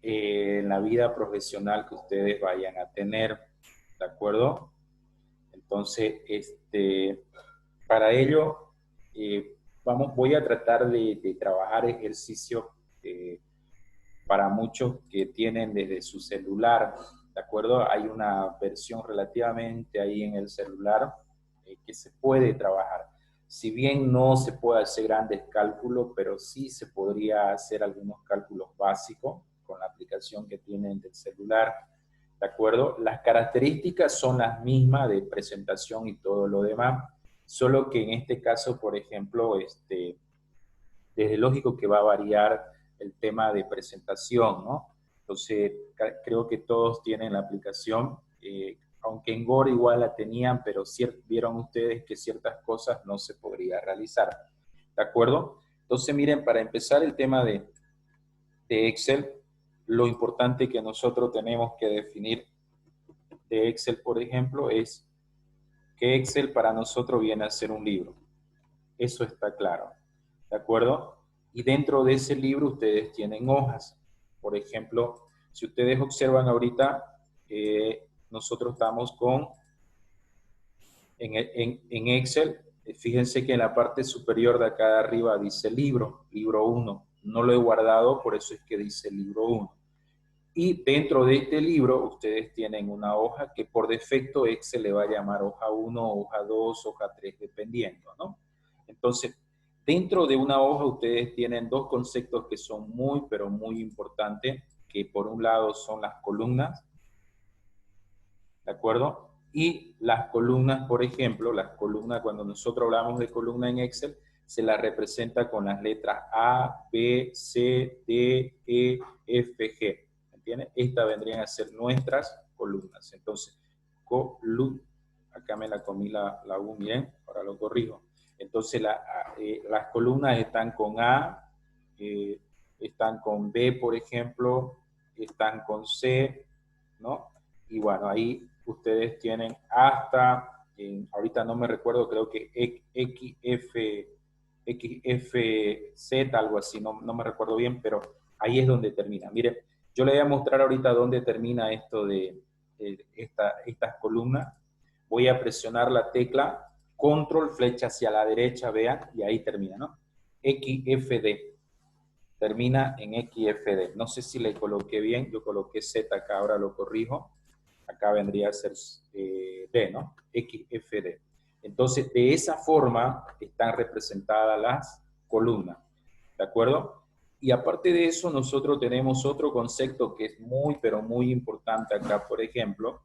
en la vida profesional que ustedes vayan a tener, ¿de acuerdo? Entonces, para ello, voy a tratar de trabajar ejercicios para muchos que tienen desde su celular, ¿de acuerdo? Hay una versión relativamente ahí en el celular que se puede trabajar. Si bien no se puede hacer grandes cálculos, pero sí se podría hacer algunos cálculos básicos con la aplicación que tienen del celular, ¿de acuerdo? Las características son las mismas de presentación y todo lo demás, solo que en este caso, por ejemplo, desde lógico que va a variar el tema de presentación, ¿no? Entonces, creo que todos tienen la aplicación, aunque en Gore igual la tenían, pero vieron ustedes que ciertas cosas no se podría realizar, ¿de acuerdo? Entonces, miren, para empezar el tema de Excel, lo importante que nosotros tenemos que definir de Excel, por ejemplo, es que Excel para nosotros viene a ser un libro. Eso está claro, ¿de acuerdo? Y dentro de ese libro ustedes tienen hojas. Por ejemplo, si ustedes observan ahorita, nosotros estamos en Excel, fíjense que en la parte superior de acá de arriba dice libro 1. No lo he guardado, por eso es que dice libro 1. Y dentro de este libro ustedes tienen una hoja que por defecto Excel le va a llamar hoja 1, hoja 2, hoja 3, dependiendo, ¿no? Entonces, dentro de una hoja ustedes tienen dos conceptos que son muy, pero muy importantes, que por un lado son las columnas, ¿de acuerdo? Y las columnas, por ejemplo, las columnas, cuando nosotros hablamos de columna en Excel, se las representa con las letras A, B, C, D, E, F, G. ¿Entiendes? Estas vendrían a ser nuestras columnas. Entonces, acá me la comí la U, miren, ahora lo corrijo. Entonces, las columnas están con A, están con B, por ejemplo, están con C, ¿no? Y bueno, ahí ustedes tienen hasta, ahorita no me recuerdo, creo que XFZ, algo así, no me recuerdo bien, pero ahí es donde termina. Miren, yo le voy a mostrar ahorita dónde termina esto de estas columnas. Voy a presionar la tecla control, flecha hacia la derecha, vean, y ahí termina, ¿no? XFD. Termina en XFD. No sé si le coloqué bien, yo coloqué Z acá, ahora lo corrijo. Acá vendría a ser D, ¿no? XFD. Entonces, de esa forma están representadas las columnas, ¿de acuerdo? Y aparte de eso, nosotros tenemos otro concepto que es muy, pero muy importante acá, por ejemplo,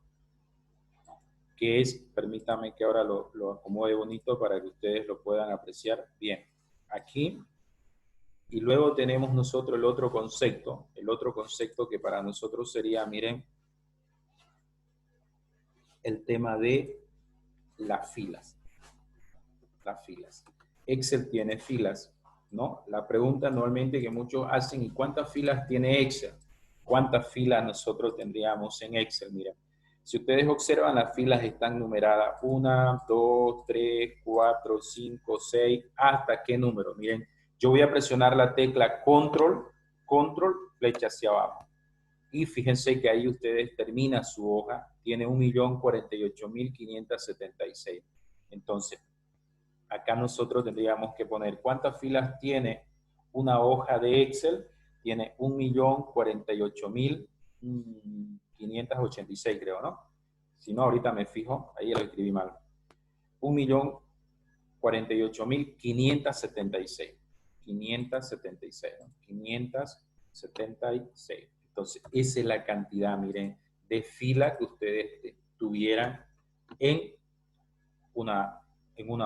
que es, permítame que ahora lo acomode bonito para que ustedes lo puedan apreciar bien. Aquí, y luego tenemos nosotros el otro concepto que para nosotros sería, miren, el tema de las filas. Las filas. Excel tiene filas, ¿no? La pregunta normalmente que muchos hacen, ¿y cuántas filas tiene Excel? ¿Cuántas filas nosotros tendríamos en Excel? Miren, si ustedes observan, las filas están numeradas 1, 2, 3, 4, 5, 6, ¿hasta qué número? Miren, yo voy a presionar la tecla control, flecha hacia abajo. Y fíjense que ahí ustedes terminan su hoja, tiene 1.048.576. Entonces, acá nosotros tendríamos que poner cuántas filas tiene una hoja de Excel. Tiene 1.048.586, creo, ¿no? Si no, ahorita me fijo, ahí lo escribí mal. 1.048.576. 576, ¿no? 576. Entonces, esa es la cantidad, miren, de fila que ustedes tuvieran en una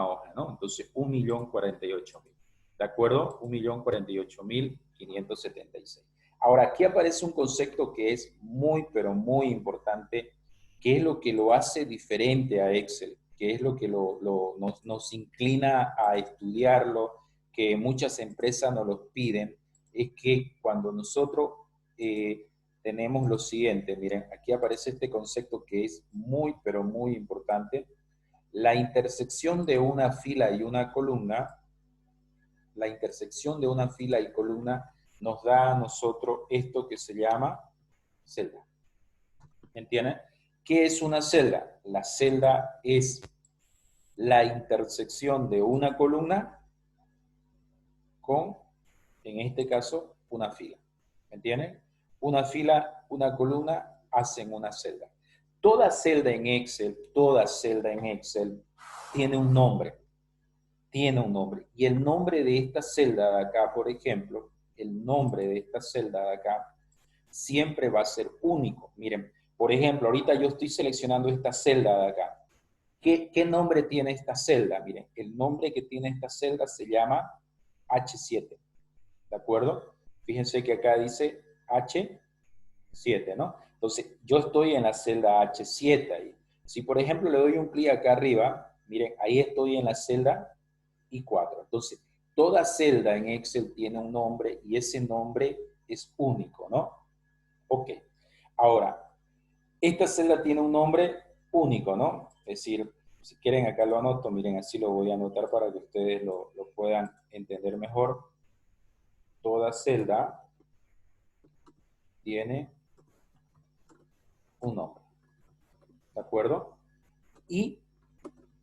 hoja, ¿no? Entonces, 1.048.000. ¿De acuerdo? 1.048.576. Ahora, aquí aparece un concepto que es muy, pero muy importante, que es lo que lo hace diferente a Excel, que es lo que nos inclina a estudiarlo, que muchas empresas nos lo piden, es que cuando nosotros tenemos lo siguiente, miren, aquí aparece este concepto que es muy, pero muy importante. La intersección de una fila y una columna, la intersección de una fila y columna nos da a nosotros esto que se llama celda. ¿Me entienden? ¿Qué es una celda? La celda es la intersección de una columna con, en este caso, una fila. ¿Me entienden? Una fila, una columna hacen una celda. Toda celda en Excel tiene un nombre. Tiene un nombre. Y el nombre de esta celda de acá, por ejemplo, el nombre de esta celda de acá siempre va a ser único. Miren, por ejemplo, ahorita yo estoy seleccionando esta celda de acá. ¿Qué nombre tiene esta celda? Miren, el nombre que tiene esta celda se llama H7. ¿De acuerdo? Fíjense que acá dice H7, ¿no? Entonces, yo estoy en la celda H7 ahí. Si, por ejemplo, le doy un clic acá arriba, miren, ahí estoy en la celda I4. Entonces, toda celda en Excel tiene un nombre y ese nombre es único, ¿no? Ok. Ahora, esta celda tiene un nombre único, ¿no? Es decir, si quieren acá lo anoto, miren, así lo voy a anotar para que ustedes lo puedan entender mejor. Toda celda tiene un nombre, ¿de acuerdo? Y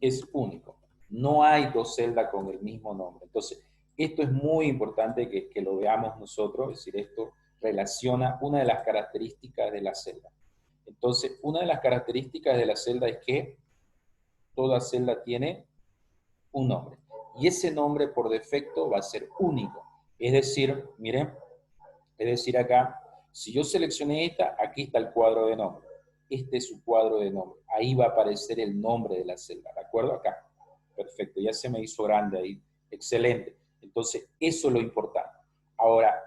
es único. No hay dos celdas con el mismo nombre. Entonces, esto es muy importante que lo veamos nosotros, es decir, esto relaciona una de las características de la celda. Entonces, una de las características de la celda es que toda celda tiene un nombre. Y ese nombre por defecto va a ser único. Es decir, miren, es decir acá, si yo seleccioné esta, aquí está el cuadro de nombre. Este es su cuadro de nombre. Ahí va a aparecer el nombre de la celda, ¿de acuerdo? Acá. Perfecto, ya se me hizo grande ahí. Excelente. Entonces, eso es lo importante. Ahora,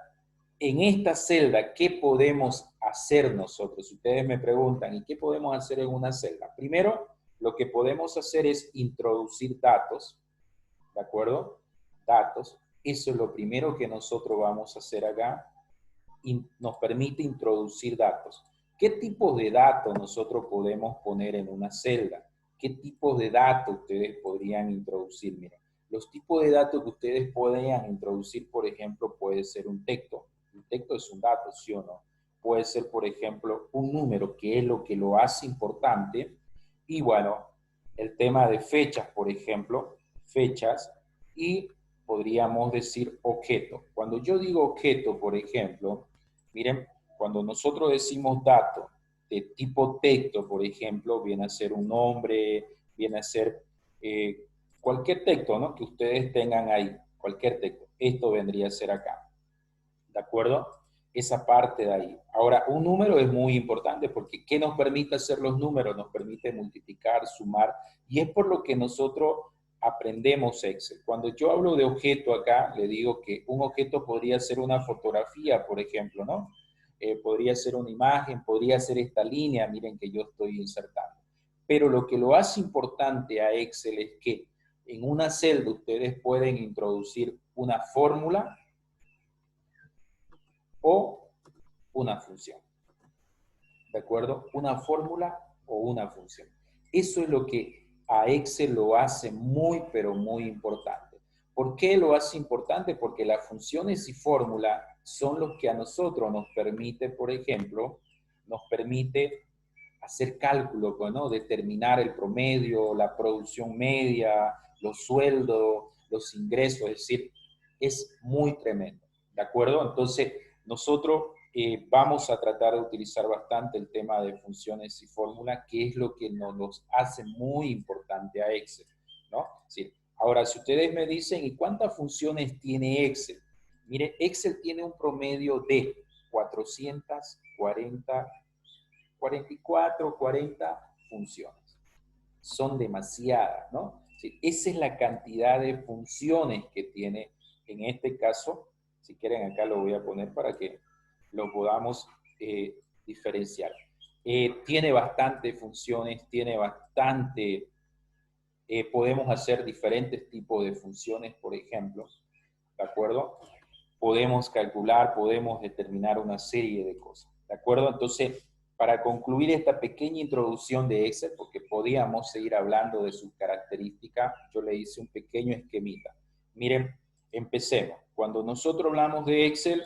en esta celda, ¿qué podemos hacer nosotros? Si ustedes me preguntan, ¿y qué podemos hacer en una celda? Primero, lo que podemos hacer es introducir datos, ¿de acuerdo? Datos. Eso es lo primero que nosotros vamos a hacer acá. Y nos permite introducir datos. ¿Qué tipos de datos nosotros podemos poner en una celda? ¿Qué tipos de datos ustedes podrían introducir? Miren, los tipos de datos que ustedes podrían introducir, por ejemplo, puede ser un texto. Un texto es un dato, ¿sí o no? Puede ser, por ejemplo, un número, que es lo que lo hace importante. Y bueno, el tema de fechas, por ejemplo, fechas, y podríamos decir objeto. Cuando yo digo objeto, por ejemplo, miren, cuando nosotros decimos dato de tipo texto, por ejemplo, viene a ser un nombre, viene a ser cualquier texto, ¿no? Que ustedes tengan ahí, cualquier texto. Esto vendría a ser acá. ¿De acuerdo? Esa parte de ahí. Ahora, un número es muy importante porque ¿qué nos permite hacer los números? Nos permite multiplicar, sumar, y es por lo que nosotros aprendemos Excel. Cuando yo hablo de objeto acá, le digo que un objeto podría ser una fotografía, por ejemplo, ¿no? Podría ser una imagen, podría ser esta línea, miren que yo estoy insertando. Pero lo que lo hace importante a Excel es que en una celda ustedes pueden introducir una fórmula o una función. ¿De acuerdo? Una fórmula o una función. Eso es lo que a Excel lo hace muy, pero muy importante. ¿Por qué lo hace importante? Porque las funciones y fórmulas son los que a nosotros nos permite, por ejemplo, nos permite hacer cálculos, ¿no? Determinar el promedio, la producción media, los sueldos, los ingresos, es decir, es muy tremendo, ¿de acuerdo? Entonces, nosotros vamos a tratar de utilizar bastante el tema de funciones y fórmulas, que es lo que nos los hace muy importante a Excel, ¿no? Sí. Ahora, si ustedes me dicen, ¿y cuántas funciones tiene Excel? Mire, Excel tiene un promedio de 44, 40 funciones. Son demasiadas, ¿no? Sí, esa es la cantidad de funciones que tiene, en este caso, si quieren acá lo voy a poner para que lo podamos diferenciar. Tiene bastante funciones, tiene bastante, podemos hacer diferentes tipos de funciones, por ejemplo, ¿de acuerdo? Podemos calcular, podemos determinar una serie de cosas, ¿de acuerdo? Entonces, para concluir esta pequeña introducción de Excel, porque podíamos seguir hablando de sus características, yo le hice un pequeño esquemita. Miren, empecemos. Cuando nosotros hablamos de Excel,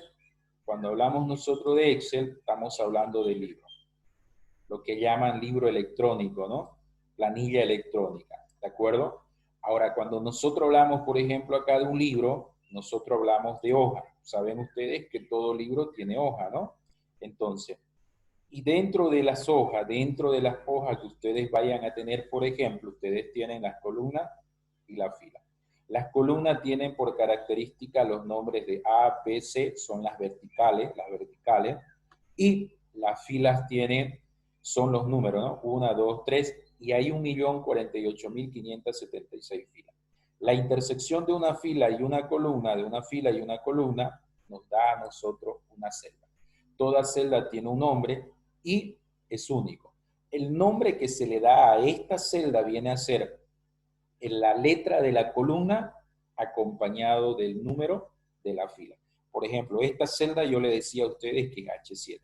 cuando hablamos nosotros de Excel, estamos hablando de libros, lo que llaman libro electrónico, ¿no? Planilla electrónica, ¿de acuerdo? Ahora, cuando nosotros hablamos, por ejemplo, acá de un libro, nosotros hablamos de hoja. Saben ustedes que todo libro tiene hoja, ¿no? Entonces, y dentro de las hojas que ustedes vayan a tener, por ejemplo, ustedes tienen las columnas y la fila. Las columnas tienen por característica los nombres de A, B, C, son las verticales, y las filas son los números, ¿no? 1, 2, 3, y hay 1.048.576 filas. La intersección de una fila y una columna, nos da a nosotros una celda. Toda celda tiene un nombre y es único. El nombre que se le da a esta celda viene a ser en la letra de la columna acompañado del número de la fila. Por ejemplo, esta celda yo le decía a ustedes que es H7.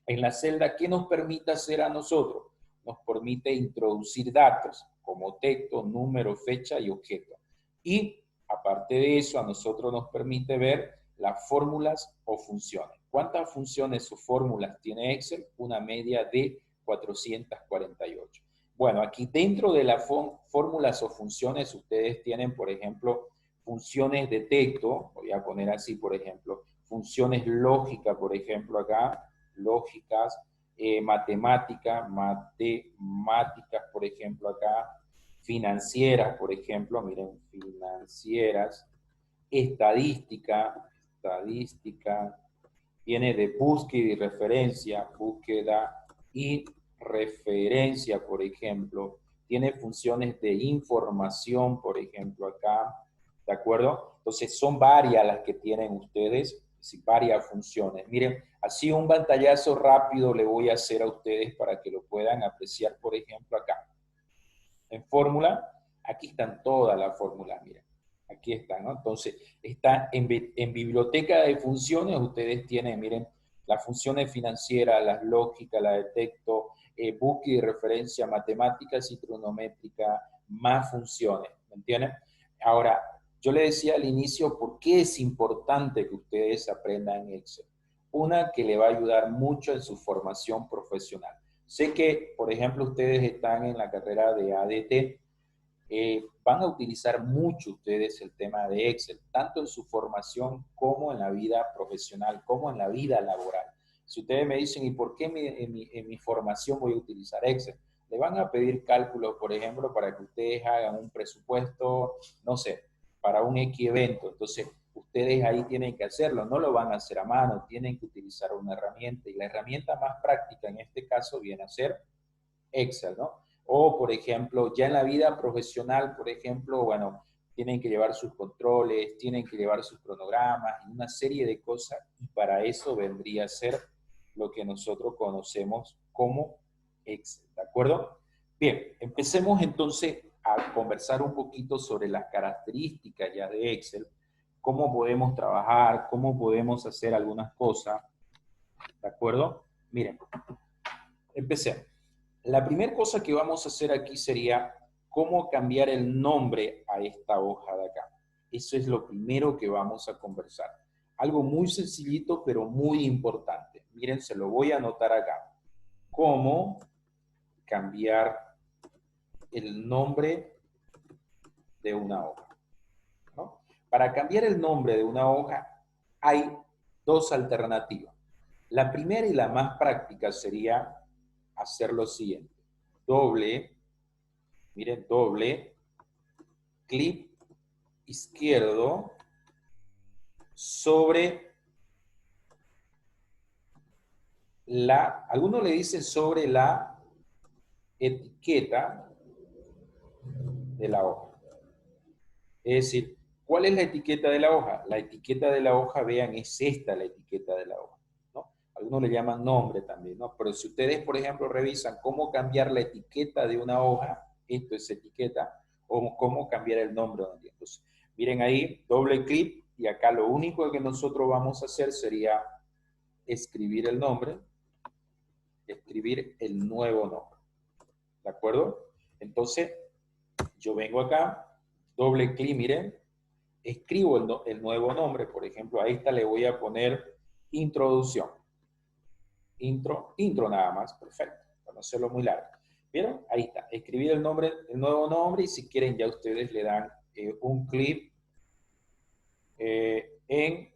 En la celda, ¿qué nos permite hacer a nosotros? Nos permite introducir datos como texto, número, fecha y objeto. Y aparte de eso, a nosotros nos permite ver las fórmulas o funciones. ¿Cuántas funciones o fórmulas tiene Excel? Una media de 448. Bueno, aquí dentro de las fórmulas o funciones, ustedes tienen, por ejemplo, funciones de texto, voy a poner así, por ejemplo, funciones lógicas, por ejemplo, acá, lógicas, matemáticas, por ejemplo, acá, financieras, por ejemplo, miren, financieras, estadística, viene de búsqueda y referencia, por ejemplo, tiene funciones de información, por ejemplo, acá, ¿de acuerdo? Entonces, son varias las que tienen ustedes, varias funciones. Miren, así un pantallazo rápido le voy a hacer a ustedes para que lo puedan apreciar, por ejemplo, acá. En fórmula, aquí están todas las fórmulas, miren. Aquí están, ¿no? Entonces, está en biblioteca de funciones, ustedes tienen, miren, las funciones financieras, las lógicas, la de texto, búsqueda y referencia, matemáticas y trigonométrica, más funciones, ¿me entienden? Ahora, yo le decía al inicio por qué es importante que ustedes aprendan Excel. Una, que le va a ayudar mucho en su formación profesional. Sé que, por ejemplo, ustedes están en la carrera de ADT, van a utilizar mucho ustedes el tema de Excel, tanto en su formación como en la vida profesional, como en la vida laboral. Si ustedes me dicen, ¿y por qué en mi formación voy a utilizar Excel? Le van a pedir cálculos, por ejemplo, para que ustedes hagan un presupuesto, no sé, para un X evento. Entonces, ustedes ahí tienen que hacerlo, no lo van a hacer a mano, tienen que utilizar una herramienta. Y la herramienta más práctica en este caso viene a ser Excel, ¿no? O, por ejemplo, ya en la vida profesional, por ejemplo, bueno, tienen que llevar sus controles, tienen que llevar sus cronogramas y una serie de cosas, y para eso vendría a ser lo que nosotros conocemos como Excel, ¿de acuerdo? Bien, empecemos entonces a conversar un poquito sobre las características ya de Excel, cómo podemos trabajar, cómo podemos hacer algunas cosas, ¿de acuerdo? Miren, empecemos. La primera cosa que vamos a hacer aquí sería cómo cambiar el nombre a esta hoja de acá. Eso es lo primero que vamos a conversar. Algo muy sencillito, pero muy importante. Miren, se lo voy a anotar acá. Cómo cambiar el nombre de una hoja, ¿no? Para cambiar el nombre de una hoja hay dos alternativas. La primera y la más práctica sería hacer lo siguiente. Miren, doble clic izquierdo sobre algunos le dicen sobre la etiqueta de la hoja. Es decir, ¿cuál es la etiqueta de la hoja? La etiqueta de la hoja, vean, es esta la etiqueta de la hoja, ¿no? Algunos le llaman nombre también, ¿no? Pero si ustedes, por ejemplo, revisan cómo cambiar la etiqueta de una hoja, esto es etiqueta, o cómo cambiar el nombre. Entonces, miren ahí, doble clic, y acá lo único que nosotros vamos a hacer sería escribir el nombre, escribir el nuevo nombre, ¿de acuerdo? Entonces, yo vengo acá, doble clic, miren, escribo el nuevo nombre, por ejemplo, a esta le voy a poner introducción. Intro nada más, perfecto, para no hacerlo muy largo. ¿Vieron? Ahí está, escribir el nombre, el nuevo nombre, y si quieren ya ustedes le dan un clip en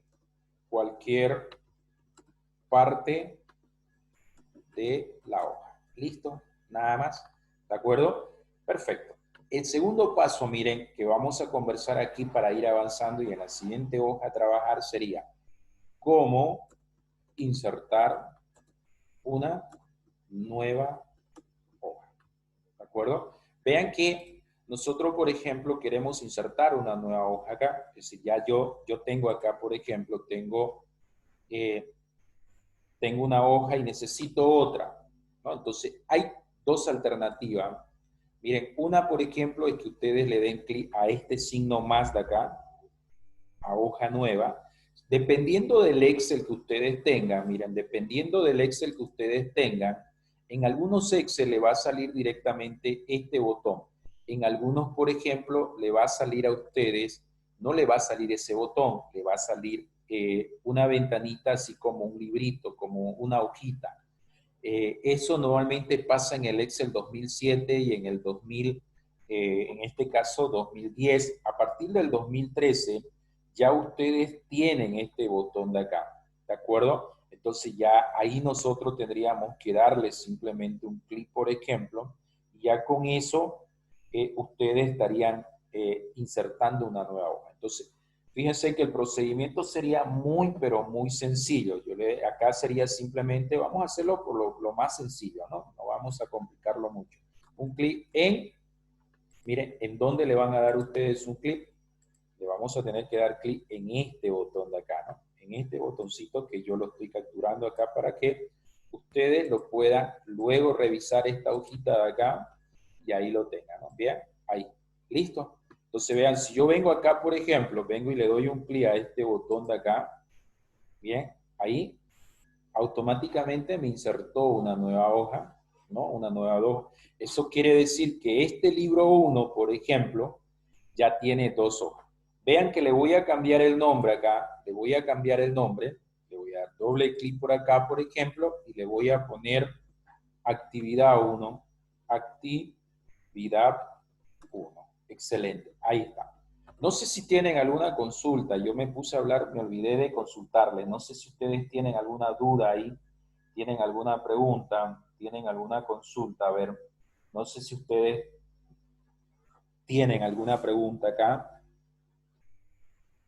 cualquier parte de la hoja. ¿Listo? Nada más. ¿De acuerdo? Perfecto. El segundo paso, miren, que vamos a conversar aquí para ir avanzando y en la siguiente hoja a trabajar sería cómo insertar una nueva hoja. ¿De acuerdo? Vean que nosotros, por ejemplo, queremos insertar una nueva hoja acá. Es decir, ya yo tengo acá, por ejemplo, tengo una hoja y necesito otra, ¿no? Entonces, hay dos alternativas. Miren, una, por ejemplo, es que ustedes le den clic a este signo más de acá, a hoja nueva. Dependiendo del Excel que ustedes tengan, miren, dependiendo del Excel que ustedes tengan, en algunos Excel le va a salir directamente este botón. En algunos, por ejemplo, le va a salir a ustedes, no le va a salir ese botón, le va a salir una ventanita así como un librito, como una hojita. Eso normalmente pasa en el Excel 2007 y en el 2000, en este caso 2010. A partir del 2013 ya ustedes tienen este botón de acá, ¿de acuerdo? Entonces ya ahí nosotros tendríamos que darle simplemente un clic, por ejemplo, y ya con eso ustedes estarían insertando una nueva hoja. Entonces, fíjense que el procedimiento sería muy, pero muy sencillo. Acá sería simplemente, vamos a hacerlo por lo más sencillo, ¿no? No vamos a complicarlo mucho. Un clic en, miren, ¿en dónde le van a dar ustedes un clic? Le vamos a tener que dar clic en este botón de acá, ¿no? En este botoncito que yo lo estoy capturando acá para que ustedes lo puedan luego revisar esta hojita de acá y ahí lo tengan, ¿no? Bien, ahí, listo. Entonces vean, si yo vengo acá, por ejemplo, vengo y le doy un clic a este botón de acá, bien, ahí automáticamente me insertó una nueva hoja, ¿no? Una nueva hoja. Eso quiere decir que este libro 1, por ejemplo, ya tiene dos hojas. Vean que le voy a cambiar el nombre acá, le voy a cambiar el nombre, le voy a dar doble clic por acá, por ejemplo, y le voy a poner actividad 1, actividad 1. Excelente, ahí está. No sé si tienen alguna consulta, yo me puse a hablar, me olvidé de consultarles, no sé si ustedes tienen alguna duda ahí, tienen alguna pregunta, tienen alguna consulta, a ver, no sé si ustedes tienen alguna pregunta acá,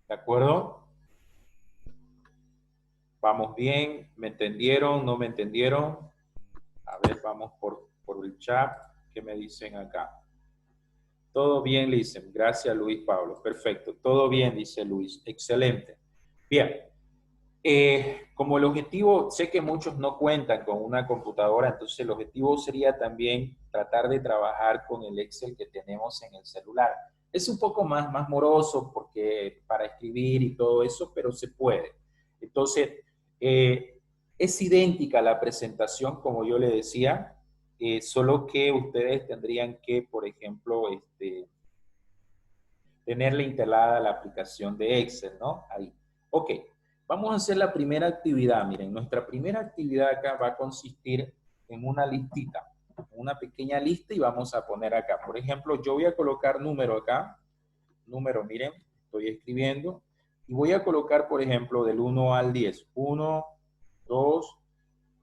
¿de acuerdo? ¿Vamos bien? ¿Me entendieron? ¿No me entendieron? A ver, vamos por el chat, ¿qué me dicen acá? Todo bien, dicen. Gracias, Luis Pablo. Perfecto. Todo bien, dice Luis. Excelente. Bien. Como el objetivo, sé que muchos no cuentan con una computadora, entonces el objetivo sería también tratar de trabajar con el Excel que tenemos en el celular. Es un poco más moroso porque para escribir y todo eso, pero se puede. Entonces, es idéntica la presentación, como yo le decía, solo que ustedes tendrían que, por ejemplo, tenerle instalada la aplicación de Excel, ¿no? Ahí. Ok, vamos a hacer la primera actividad. Miren, nuestra primera actividad acá va a consistir en una listita, una pequeña lista y vamos a poner acá. Por ejemplo, yo voy a colocar número acá, número, miren, estoy escribiendo, y voy a colocar, por ejemplo, del 1 al 10. 1, 2,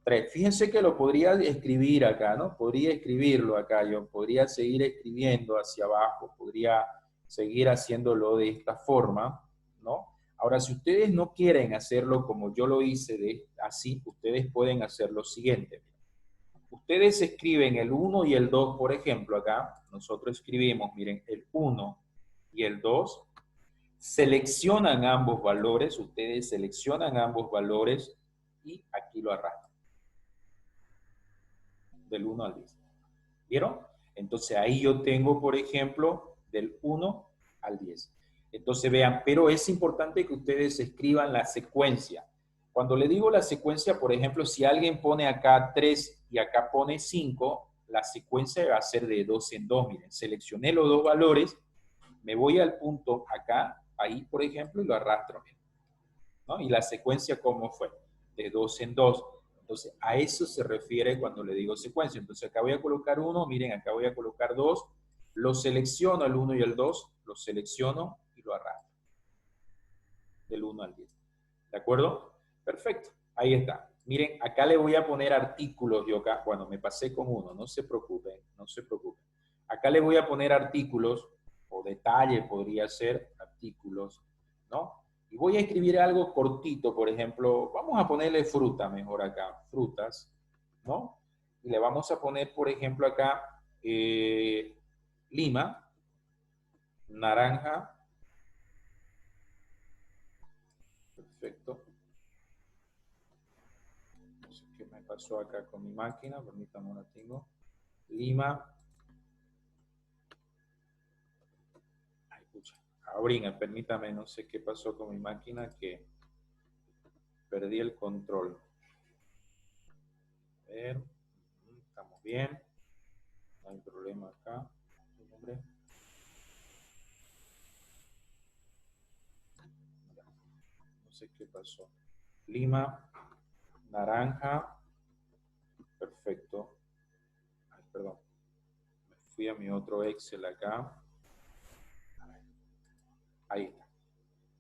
3. Fíjense que lo podría escribir acá, ¿no? Podría escribirlo acá, yo podría seguir escribiendo hacia abajo, podría seguir haciéndolo de esta forma, ¿no? Ahora, si ustedes no quieren hacerlo como yo lo hice así, ustedes pueden hacer lo siguiente. Ustedes escriben el 1 y el 2, por ejemplo, acá. Nosotros escribimos, miren, el 1 y el 2. Seleccionan ambos valores, ustedes seleccionan ambos valores y aquí lo arrastran del 1 al 10. ¿Vieron? Entonces ahí yo tengo, por ejemplo, del 1 al 10. Entonces vean, pero es importante que ustedes escriban la secuencia. Cuando le digo la secuencia, por ejemplo, si alguien pone acá 3 y acá pone 5, la secuencia va a ser de 2 en 2. Miren, seleccioné los dos valores, me voy al punto acá, ahí, por ejemplo, y lo arrastro. ¿No? Y la secuencia, ¿cómo fue? de 2 en 2. Entonces, a eso se refiere cuando le digo secuencia. Entonces, acá voy a colocar 1, miren, acá voy a colocar 2, lo selecciono el 1 y el 2, lo selecciono y lo arrastro. Del 1 al 10. ¿De acuerdo? Perfecto. Ahí está. Miren, acá le voy a poner artículos yo acá. Bueno, me pasé con uno, no se preocupen, no se preocupen. Acá le voy a poner artículos, o detalle podría ser artículos, ¿no? Y voy a escribir algo cortito, por ejemplo, vamos a ponerle fruta mejor acá, frutas, ¿no? Y le vamos a poner, por ejemplo, acá lima, naranja, perfecto. No sé qué me pasó acá con mi máquina, permítame, la tengo. Lima. Ay, pucha. Ahorita, permítame, no sé qué pasó con mi máquina que perdí el control. A ver, estamos bien. No hay problema acá. No sé qué pasó. Lima, naranja. Perfecto. Ay, perdón. Me fui a mi otro Excel acá. Ahí está.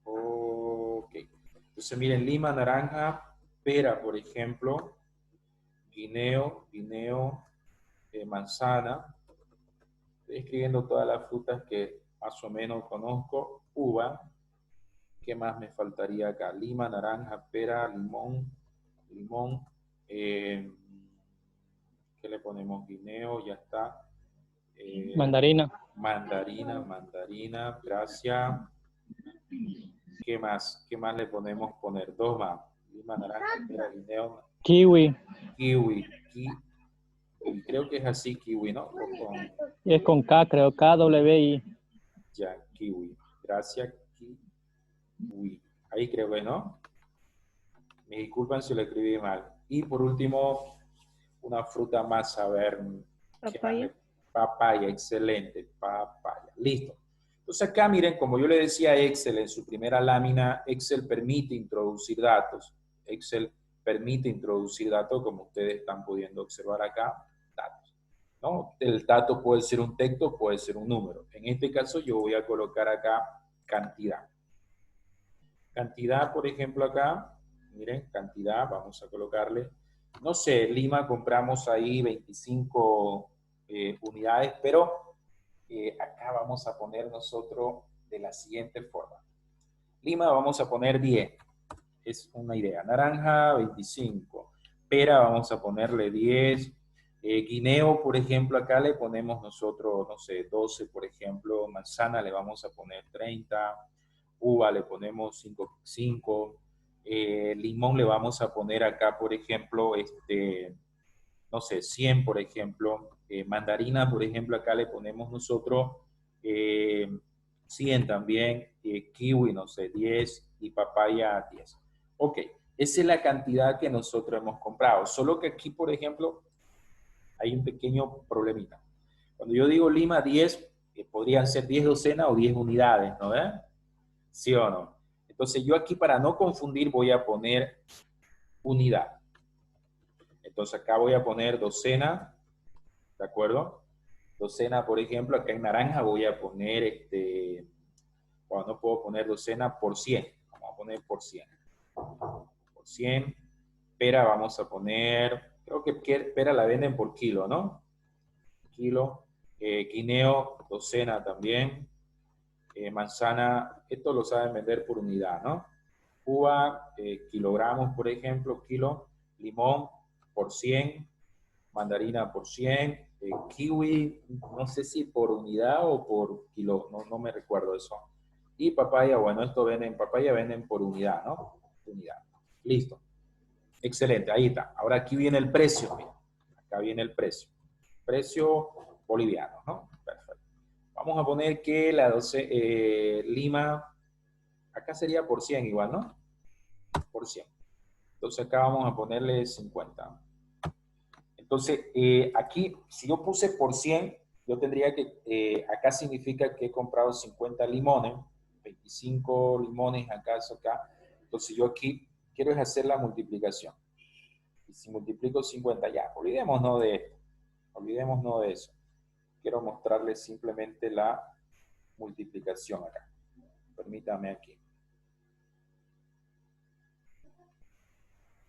Ok. Entonces, miren, lima, naranja, pera, por ejemplo, guineo, manzana. Estoy escribiendo todas las frutas que más o menos conozco. Uva. ¿Qué más me faltaría acá? Lima, naranja, pera, limón. ¿Qué le ponemos? Guineo, ya está. Mandarina. Mandarina, gracias. ¿Qué más? ¿Qué más le podemos poner? Dos más. Lima, naranja, pera, guineo. Kiwi. Kiwi. Creo que es así, kiwi, ¿no? Es con K, creo, KWI. Ya, kiwi. Gracias, kiwi. Ahí creo que, ¿no? Me disculpan si lo escribí mal. Y por último, una fruta más, a ver. Papaya. Papaya, excelente. Papaya. Listo. Entonces acá miren, como yo le decía a Excel en su primera lámina, Excel permite introducir datos. Excel permite introducir datos, como ustedes están pudiendo observar acá, datos, ¿no? El dato puede ser un texto, puede ser un número. En este caso yo voy a colocar acá cantidad. Cantidad, por ejemplo, acá, miren, cantidad, vamos a colocarle, no sé, Lima compramos ahí 25 unidades, pero acá vamos a poner nosotros de la siguiente forma. Lima vamos a poner 10, es una idea. Naranja, 25. Pera vamos a ponerle 10. Guineo, por ejemplo, acá le ponemos nosotros, no sé, 12, por ejemplo. Manzana le vamos a poner 30. Uva le ponemos 5. Limón le vamos a poner acá, por ejemplo, no sé, 100, por ejemplo. Mandarina, por ejemplo, acá le ponemos nosotros 100 también. Kiwi, no sé, 10. Y papaya, 10. Ok, esa es la cantidad que nosotros hemos comprado. Solo que aquí, por ejemplo, hay un pequeño problemita. Cuando yo digo Lima 10, podrían ser 10 docenas o 10 unidades, ¿no? ¿Sí o no? Entonces yo aquí, para no confundir, voy a poner unidad. Entonces acá voy a poner docena, ¿de acuerdo? Docena, por ejemplo, acá en naranja voy a poner, bueno, no puedo poner docena por 100. Vamos a poner por 100. Por 100. Pera vamos a poner, creo que pera la venden por kilo, ¿no? Kilo. Guineo, docena también. Manzana, esto lo saben vender por unidad, ¿no? Uva, kilogramos, por ejemplo, kilo. Limón, por 100. Mandarina, por 100. Kiwi, no sé si por unidad o por kilo, no me recuerdo eso. Y papaya, bueno, esto papaya venden por unidad, ¿no? Unidad. Listo. Excelente, ahí está. Ahora aquí viene el precio, mira. Acá viene el precio. Precio boliviano, ¿no? Perfecto. Vamos a poner que la Lima, acá sería por 100 igual, ¿no? Por 100. Entonces acá vamos a ponerle 50. Entonces, aquí, si yo puse por 100, yo tendría que, acá significa que he comprado 50 limones, 25 limones acá. Entonces yo aquí quiero es hacer la multiplicación. Y si multiplico 50, ya, olvidémonos de esto. Olvidémonos de eso. Quiero mostrarles simplemente la multiplicación acá. Permítame aquí.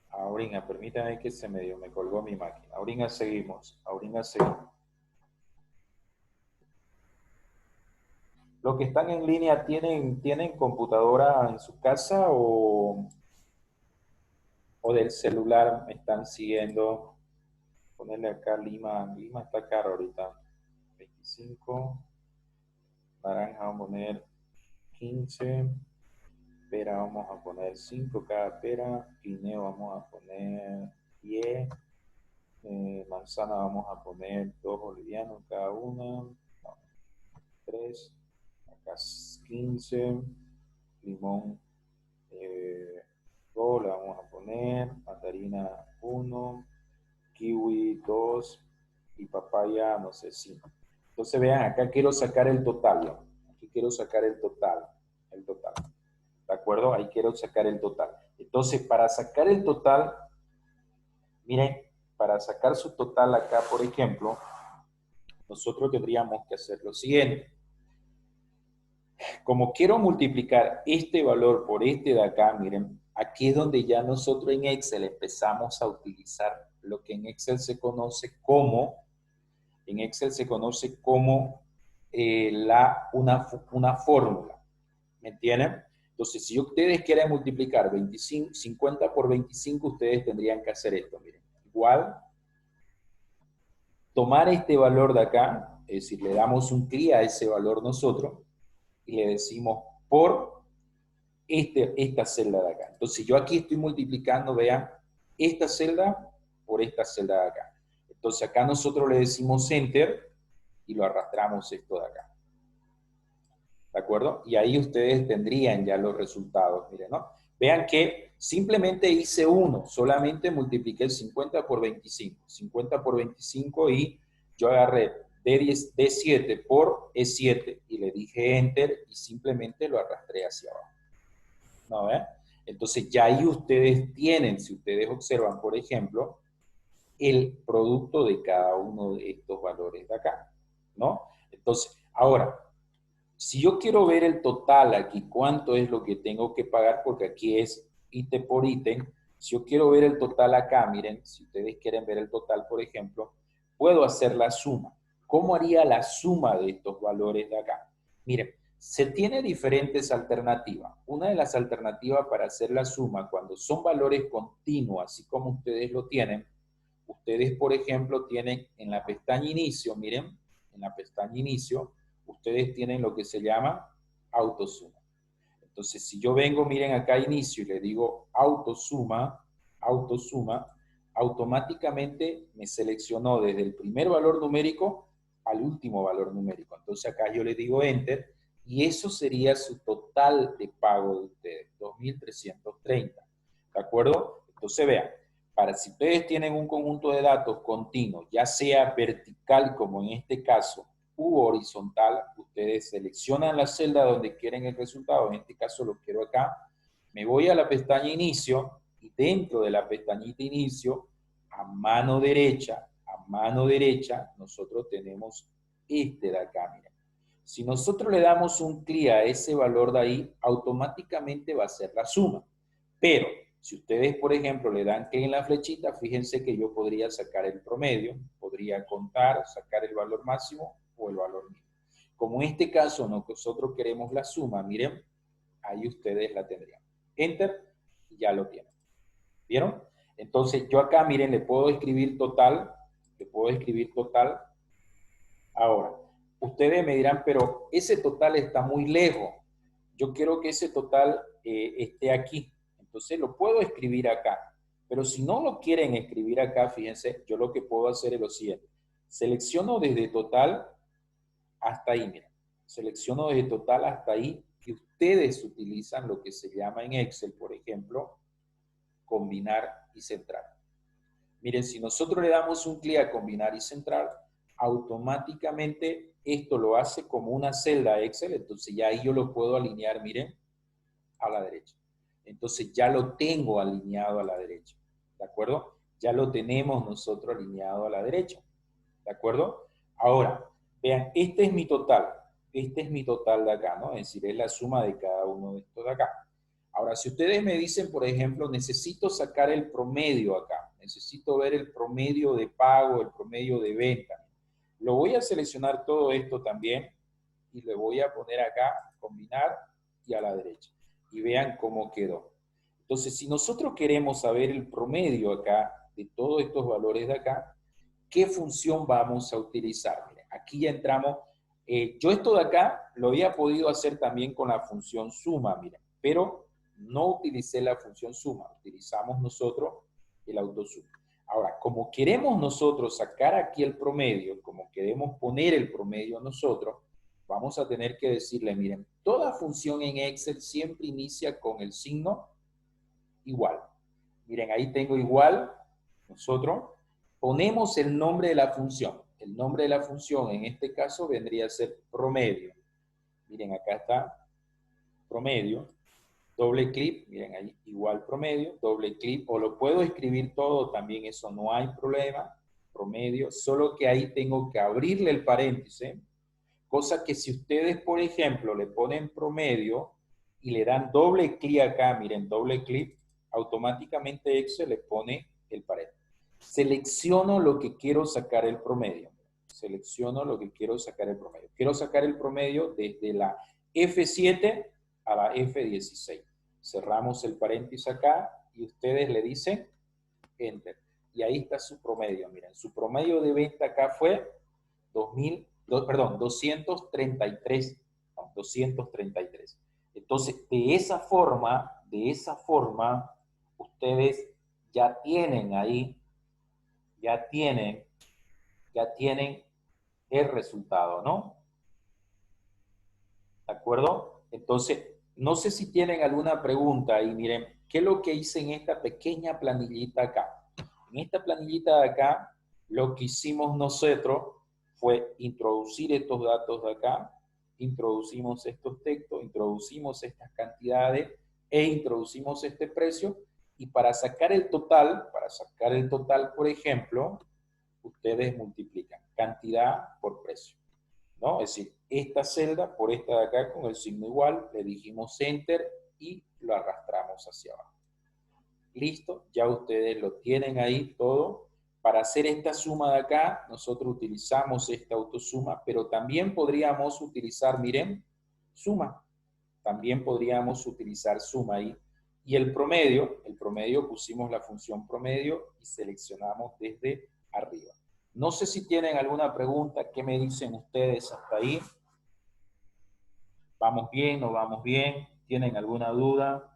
Ahorita, permítame que me colgó mi máquina. Ahorita seguimos. Los que están en línea, ¿tienen computadora en su casa o del celular me están siguiendo? Ponerle acá Lima. Lima está caro ahorita. 25. Naranja vamos a poner 15. Pera vamos a poner 5 cada pera. Guineo vamos a poner 10. Manzana vamos a poner 2 bolivianos cada una. No, 3. Acá 15. Limón 2 le vamos a poner. Mandarina 1. Kiwi 2. Y papaya, no sé, 5. Entonces vean, acá quiero sacar el total. ¿No? Aquí quiero sacar el total. ¿De acuerdo? Ahí quiero sacar el total. Entonces, para sacar el total, miren, para sacar su total acá, por ejemplo, nosotros tendríamos que hacer lo siguiente. Como quiero multiplicar este valor por este de acá, miren, aquí es donde ya nosotros en Excel empezamos a utilizar lo que en Excel se conoce como, una fórmula. ¿Me entienden? Entonces, si ustedes quieren multiplicar 50 por 25, ustedes tendrían que hacer esto, miren. Igual, tomar este valor de acá, es decir, le damos un clic a ese valor nosotros y le decimos por esta celda de acá. Entonces, yo aquí estoy multiplicando, vean, esta celda por esta celda de acá. Entonces, acá nosotros le decimos Enter y lo arrastramos esto de acá. ¿De acuerdo? Y ahí ustedes tendrían ya los resultados, miren, ¿no? Vean que simplemente hice uno, solamente multipliqué el 50 por 25. 50 por 25 y yo agarré D7 por E7 y le dije Enter y simplemente lo arrastré hacia abajo. ¿No ven? Entonces ya ahí ustedes tienen, si ustedes observan, por ejemplo, el producto de cada uno de estos valores de acá, ¿no? Entonces, ahora, si yo quiero ver el total aquí, cuánto es lo que tengo que pagar, porque aquí es ítem por ítem, si yo quiero ver el total acá, miren, si ustedes quieren ver el total, por ejemplo, puedo hacer la suma. ¿Cómo haría la suma de estos valores de acá? Miren, se tiene diferentes alternativas. Una de las alternativas para hacer la suma, cuando son valores continuos, así como ustedes lo tienen, ustedes, por ejemplo, tienen en la pestaña inicio, miren, en la pestaña inicio, ustedes tienen lo que se llama autosuma. Entonces, si yo vengo, miren acá inicio y le digo autosuma, automáticamente me seleccionó desde el primer valor numérico al último valor numérico. Entonces acá yo le digo Enter y eso sería su total de pago de ustedes, 2.330. ¿De acuerdo? Entonces vean, si ustedes tienen un conjunto de datos continuos, ya sea vertical como en este caso, u horizontal, ustedes seleccionan la celda donde quieren el resultado, en este caso lo quiero acá, me voy a la pestaña inicio y dentro de la pestañita inicio, a mano derecha, nosotros tenemos este de acá, miren. Si nosotros le damos un clic a ese valor de ahí, automáticamente va a ser la suma. Pero si ustedes, por ejemplo, le dan clic en la flechita, fíjense que yo podría sacar el promedio, podría contar, sacar el valor máximo o el valor mínimo. Como en este caso nosotros queremos la suma, miren, ahí ustedes la tendrían. Enter y ya lo tienen. ¿Vieron? Entonces yo acá, miren, le puedo escribir total. Ahora, ustedes me dirán, pero ese total está muy lejos. Yo quiero que ese total esté aquí. Entonces lo puedo escribir acá. Pero si no lo quieren escribir acá, fíjense, yo lo que puedo hacer es lo siguiente. Selecciono desde total hasta ahí, miren. Selecciono desde total hasta ahí y ustedes utilizan lo que se llama en Excel, por ejemplo, combinar y centrar. Miren, si nosotros le damos un clic a combinar y centrar, automáticamente esto lo hace como una celda Excel, entonces ya ahí yo lo puedo alinear, miren, a la derecha. Entonces ya lo tengo alineado a la derecha, ¿de acuerdo? Ya lo tenemos nosotros alineado a la derecha, ¿de acuerdo? Ahora, vean, este es mi total de acá, ¿no? Es decir, es la suma de cada uno de estos de acá. Ahora, si ustedes me dicen, por ejemplo, necesito sacar el promedio acá, necesito ver el promedio de pago, el promedio de venta, lo voy a seleccionar todo esto también y le voy a poner acá, combinar y a la derecha. Y vean cómo quedó. Entonces, si nosotros queremos saber el promedio acá de todos estos valores de acá, ¿qué función vamos a utilizar? Miren, aquí ya entramos. Yo esto de acá lo había podido hacer también con la función suma, miren, pero no utilicé la función suma, utilizamos nosotros el autosuma. Ahora, como queremos nosotros sacar aquí el promedio, como queremos poner el promedio nosotros, vamos a tener que decirle, miren, toda función en Excel siempre inicia con el signo igual. Miren, ahí tengo igual, nosotros ponemos el nombre de la función. El nombre de la función en este caso vendría a ser promedio. Miren, acá está promedio. Doble clic, miren ahí, igual promedio, doble clic, o lo puedo escribir todo, también eso no hay problema, promedio, solo que ahí tengo que abrirle el paréntesis, cosa que si ustedes, por ejemplo, le ponen promedio y le dan doble clic acá, miren, doble clic, automáticamente Excel le pone el paréntesis. Selecciono lo que quiero sacar el promedio. Selecciono lo que quiero sacar el promedio. Quiero sacar el promedio desde la F7 a la F16. Cerramos el paréntesis acá y ustedes le dicen Enter. Y ahí está su promedio. Miren, su promedio de venta acá fue 233. No, 233. Entonces, de esa forma, ustedes ya tienen ahí, ya tienen el resultado, ¿no? ¿De acuerdo? Entonces, no sé si tienen alguna pregunta y miren, ¿qué es lo que hice en esta pequeña planillita acá? En esta planillita de acá, lo que hicimos nosotros fue introducir estos datos de acá, introducimos estos textos, introducimos estas cantidades e introducimos este precio y para sacar el total, por ejemplo, ustedes multiplican cantidad por precio, ¿no? Es decir, esta celda por esta de acá con el signo igual, le dijimos Enter y lo arrastramos hacia abajo. Listo, ya ustedes lo tienen ahí todo. Para hacer esta suma de acá, nosotros utilizamos esta autosuma, pero también podríamos utilizar, miren, suma. También podríamos utilizar suma ahí. Y el promedio pusimos la función promedio y seleccionamos desde arriba. No sé si tienen alguna pregunta, ¿qué me dicen ustedes hasta ahí? ¿Vamos bien? ¿No vamos bien? ¿Tienen alguna duda?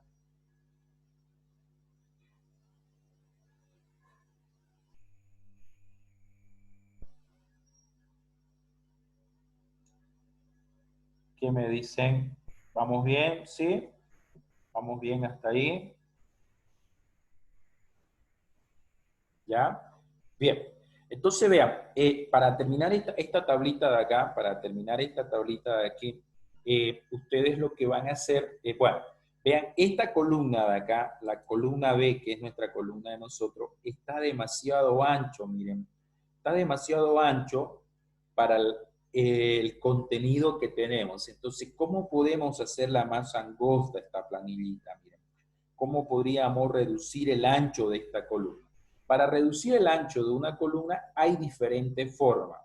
¿Qué me dicen? ¿Vamos bien? ¿Sí? ¿Vamos bien hasta ahí? ¿Ya? Bien. Entonces, vean, para terminar esta tablita de acá, de aquí, ustedes lo que van a hacer, bueno, vean, esta columna de acá, la columna B, que es nuestra columna de nosotros, está demasiado ancho, miren, está demasiado ancho para el contenido que tenemos. Entonces, ¿cómo podemos hacerla más angosta esta planillita? Miren, ¿cómo podríamos reducir el ancho de esta columna? Para reducir el ancho de una columna hay diferentes formas,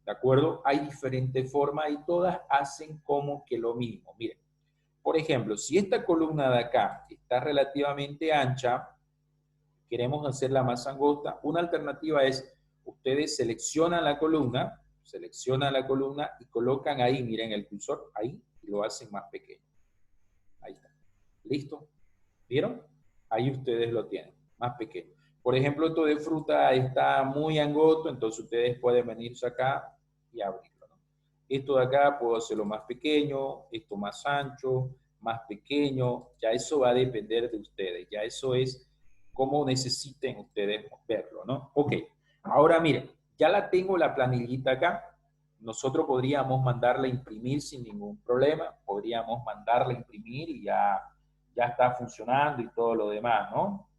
¿de acuerdo? Hay diferentes formas y todas hacen como que lo mismo. Miren, por ejemplo, si esta columna de acá está relativamente ancha, queremos hacerla más angosta, una alternativa es, ustedes seleccionan la columna y colocan ahí, miren el cursor, ahí, y lo hacen más pequeño. Ahí está. ¿Listo? ¿Vieron? Ahí ustedes lo tienen, más pequeño. Por ejemplo, esto de fruta está muy angosto, entonces ustedes pueden venirse acá y abrirlo, ¿no? Esto de acá puedo hacerlo más pequeño, esto más ancho, más pequeño, ya eso va a depender de ustedes, ya eso es como necesiten ustedes verlo, ¿no? Ok, ahora miren, ya la tengo la planillita acá, nosotros podríamos mandarla a imprimir sin ningún problema, podríamos mandarla a imprimir y ya ya está funcionando y todo lo demás, ¿no?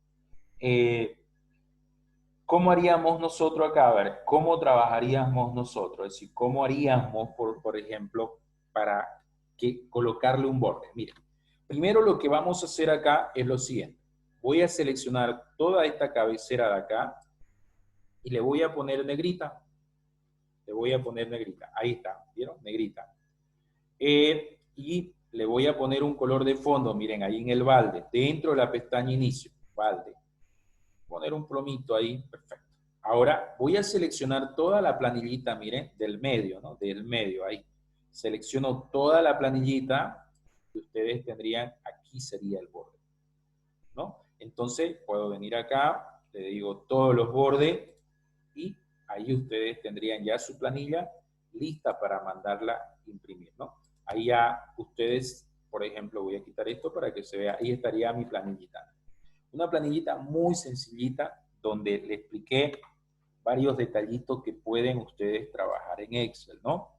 ¿Cómo haríamos nosotros acá? A ver, ¿cómo trabajaríamos nosotros? Es decir, ¿cómo haríamos, por ejemplo, para colocarle un borde? Miren, primero lo que vamos a hacer acá es lo siguiente. Voy a seleccionar toda esta cabecera de acá y le voy a poner negrita. Le voy a poner negrita. Ahí está, ¿vieron? Negrita. Y le voy a poner un color de fondo, miren, ahí en el balde, dentro de la pestaña inicio, balde. Poner un plomito ahí, perfecto. Ahora voy a seleccionar toda la planillita, miren, del medio, ¿no? Del medio, ahí. Selecciono toda la planillita que ustedes tendrían, aquí sería el borde, ¿no? Entonces puedo venir acá, le digo todos los bordes y ahí ustedes tendrían ya su planilla lista para mandarla a imprimir, ¿no? Ahí ya ustedes, por ejemplo, voy a quitar esto para que se vea, ahí estaría mi planillita. Una planillita muy sencillita donde le expliqué varios detallitos que pueden ustedes trabajar en Excel, ¿no?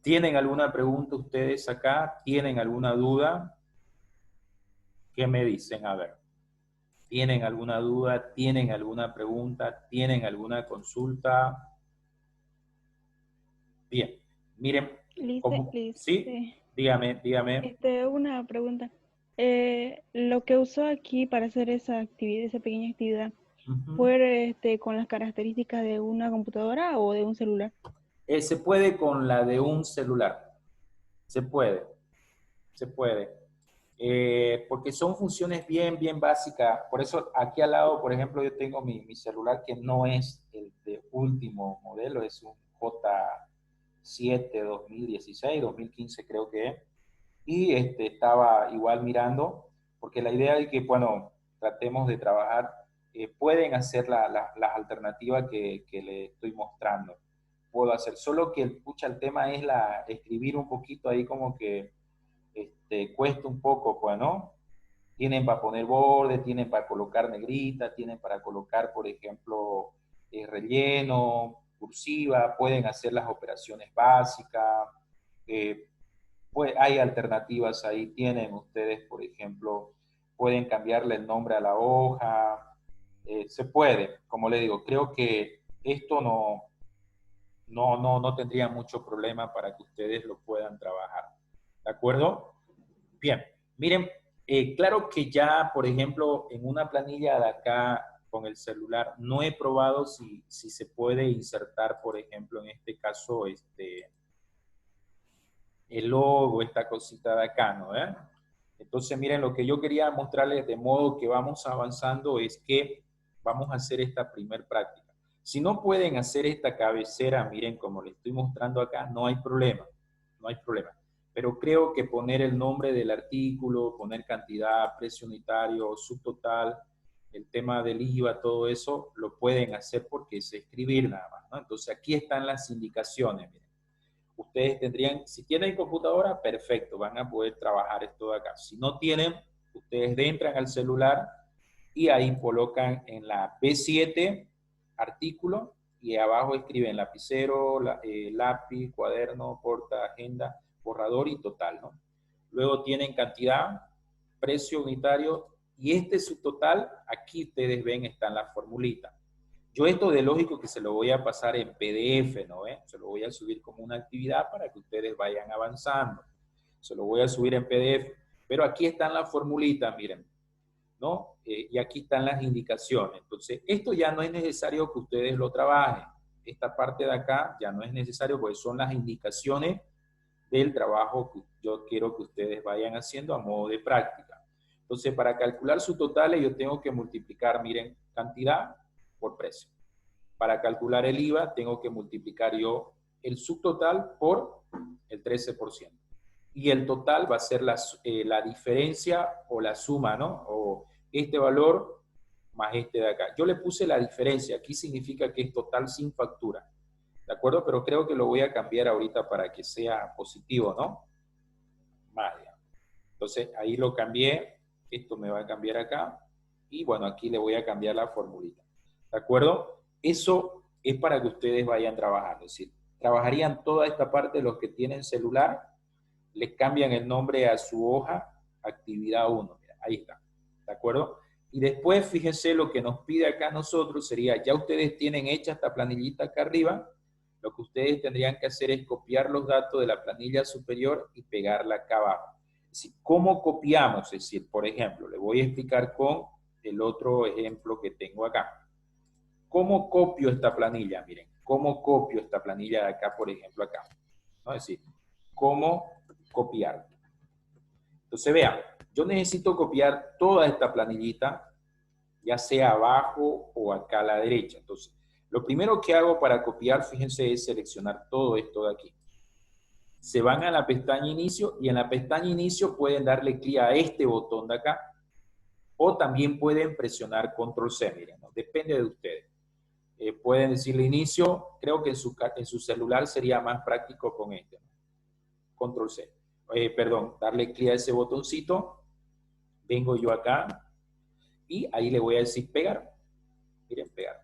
¿Tienen alguna pregunta ustedes acá? ¿Tienen alguna duda? ¿Qué me dicen? A ver. ¿Tienen alguna duda? ¿Tienen alguna pregunta? ¿Tienen alguna consulta? Bien. Miren, ¿cómo? ¿Sí? Dígame, dígame. Una pregunta. Lo que usó aquí para hacer esa actividad, esa pequeña actividad, Ujú. ¿fue con las características de una computadora o de un celular? Se puede con la de un celular. Se puede. Se puede. Porque son funciones bien, bien básicas. Por eso aquí al lado, por ejemplo, yo tengo mi celular que no es el de último modelo, es un J7 2016, 2015 creo que es. Y estaba igual mirando, porque la idea es que, bueno, tratemos de trabajar, pueden hacer las alternativas que le estoy mostrando. Puedo hacer, solo que pucha, el tema es escribir un poquito ahí como que cuesta un poco, pues, ¿no? Tienen para poner borde, tienen para colocar negrita, tienen para colocar, por ejemplo, relleno, cursiva, pueden hacer las operaciones básicas, eh, pues hay alternativas ahí, tienen ustedes, por ejemplo, pueden cambiarle el nombre a la hoja, se puede, como le digo, creo que esto no tendría mucho problema para que ustedes lo puedan trabajar, ¿de acuerdo? Bien, miren, claro que ya, por ejemplo, en una planilla de acá con el celular, no he probado si se puede insertar, por ejemplo, en este caso, el logo, esta cosita de acá, ¿no? Entonces, miren, lo que yo quería mostrarles de modo que vamos avanzando es que vamos a hacer esta primer práctica. Si no pueden hacer esta cabecera, miren, como les estoy mostrando acá, no hay problema, no hay problema. Pero creo que poner el nombre del artículo, poner cantidad, precio unitario, subtotal, el tema del IVA, todo eso, lo pueden hacer porque es escribir nada más, ¿no? Entonces, aquí están las indicaciones, miren. Ustedes tendrían, si tienen computadora, perfecto, van a poder trabajar esto de acá. Si no tienen, ustedes entran al celular y ahí colocan en la B7 artículo y abajo escriben lapicero, lápiz, cuaderno, porta, agenda, borrador y total, ¿no? Luego tienen cantidad, precio unitario y este subtotal, aquí ustedes ven, está en la formulita. Yo esto de lógico que se lo voy a pasar en PDF, ¿no? Se lo voy a subir como una actividad para que ustedes vayan avanzando. Se lo voy a subir en PDF. Pero aquí están las formulitas, miren, ¿no? Y aquí están las indicaciones. Entonces, esto ya no es necesario que ustedes lo trabajen. Esta parte de acá ya no es necesario porque son las indicaciones del trabajo que yo quiero que ustedes vayan haciendo a modo de práctica. Entonces, para calcular sus totales, yo tengo que multiplicar, miren, cantidad por precio. Para calcular el IVA, tengo que multiplicar yo el subtotal por el 13%. Y el total va a ser la diferencia o la suma, ¿no? O este valor más este de acá. Yo le puse la diferencia, aquí significa que es total sin factura. ¿De acuerdo? Pero creo que lo voy a cambiar ahorita para que sea positivo, ¿no? Vale. Entonces ahí lo cambié, esto me va a cambiar acá y bueno, aquí le voy a cambiar la formulita. ¿De acuerdo? Eso es para que ustedes vayan trabajando. Es decir, trabajarían toda esta parte los que tienen celular, les cambian el nombre a su hoja, actividad 1. Mira. ahí está, ¿de acuerdo? Y después, fíjense, lo que nos pide acá a nosotros sería, ya ustedes tienen hecha esta planillita acá arriba, lo que ustedes tendrían que hacer es copiar los datos de la planilla superior y pegarla acá abajo. Es decir, ¿cómo copiamos? Es decir, por ejemplo, le voy a explicar con el otro ejemplo que tengo acá. ¿Cómo copio esta planilla? Miren, ¿cómo copio esta planilla de acá, por ejemplo, acá? ¿No? Es decir, ¿cómo copiar? Entonces, vean, yo necesito copiar toda esta planillita, ya sea abajo o acá a la derecha. Entonces, lo primero que hago para copiar, fíjense, es seleccionar todo esto de aquí. Se van a la pestaña Inicio y en la pestaña Inicio pueden darle clic a este botón de acá o también pueden presionar Control C, miren, ¿no? Depende de ustedes. Pueden decirle Inicio, creo que en su celular sería más práctico con este, ¿no? Control C. Perdón, darle clic a ese botoncito, vengo yo acá y ahí le voy a decir pegar. Miren, pegar.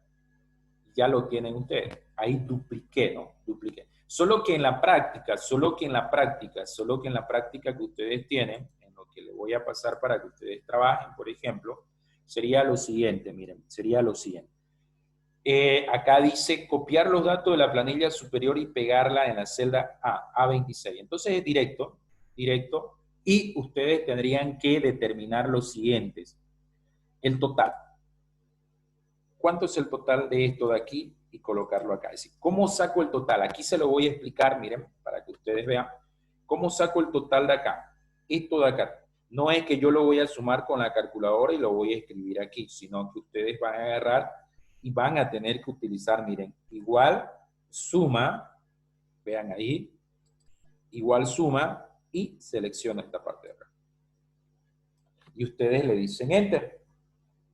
Ya lo tienen ustedes. Ahí dupliqué, ¿no? Dupliqué. Solo que en la práctica que ustedes tienen, en lo que les voy a pasar para que ustedes trabajen, por ejemplo, sería lo siguiente, miren, sería lo siguiente. Acá dice copiar los datos de la planilla superior y pegarla en la celda A26. Entonces es directo, y ustedes tendrían que determinar los siguientes. El total. ¿Cuánto es el total de esto de aquí? Y colocarlo acá. Es decir, ¿cómo saco el total? Aquí se lo voy a explicar, miren, para que ustedes vean. ¿Cómo saco el total de acá? Esto de acá. No es que yo lo voy a sumar con la calculadora y lo voy a escribir aquí, sino que ustedes van a agarrar y van a tener que utilizar, miren, igual suma, vean ahí, igual suma y selecciono esta parte de acá. Y ustedes le dicen Enter.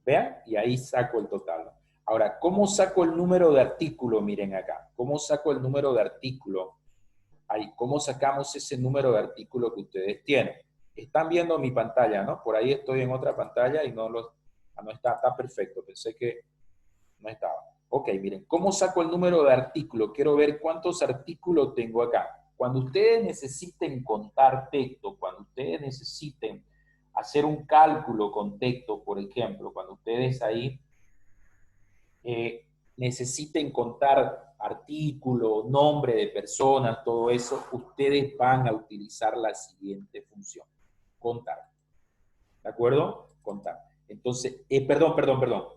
Vean, y ahí saco el total, ¿no? Ahora, ¿cómo saco el número de artículo? Miren acá. ¿Cómo saco el número de artículo? Ahí, ¿cómo sacamos ese número de artículo que ustedes tienen? Están viendo mi pantalla, ¿no? Por ahí estoy en otra pantalla y no está perfecto. Pensé que no estaba. Ok, miren, ¿cómo saco el número de artículo? Quiero ver cuántos artículos tengo acá. Cuando ustedes necesiten contar texto, cuando ustedes necesiten hacer un cálculo con texto, por ejemplo, cuando ustedes ahí necesiten contar artículo, nombre de personas, todo eso, ustedes van a utilizar la siguiente función, contar. ¿De acuerdo? Contar. Entonces,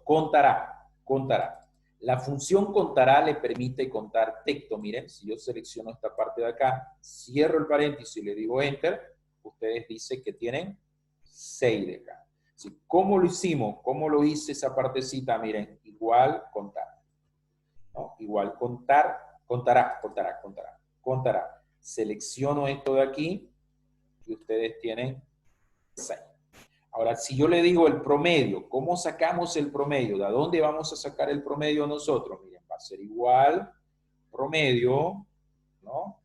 contará. La función contará le permite contar texto. Miren, si yo selecciono esta parte de acá, cierro el paréntesis y le digo Enter, ustedes dicen que tienen 6 de acá. ¿Cómo lo hicimos? ¿Cómo lo hice esa partecita? Miren, igual contar. ¿No? Igual contará. Selecciono esto de aquí y ustedes tienen 6. Ahora, si yo le digo el promedio, ¿cómo sacamos el promedio? ¿De dónde vamos a sacar el promedio nosotros? Miren, va a ser igual, promedio, ¿no?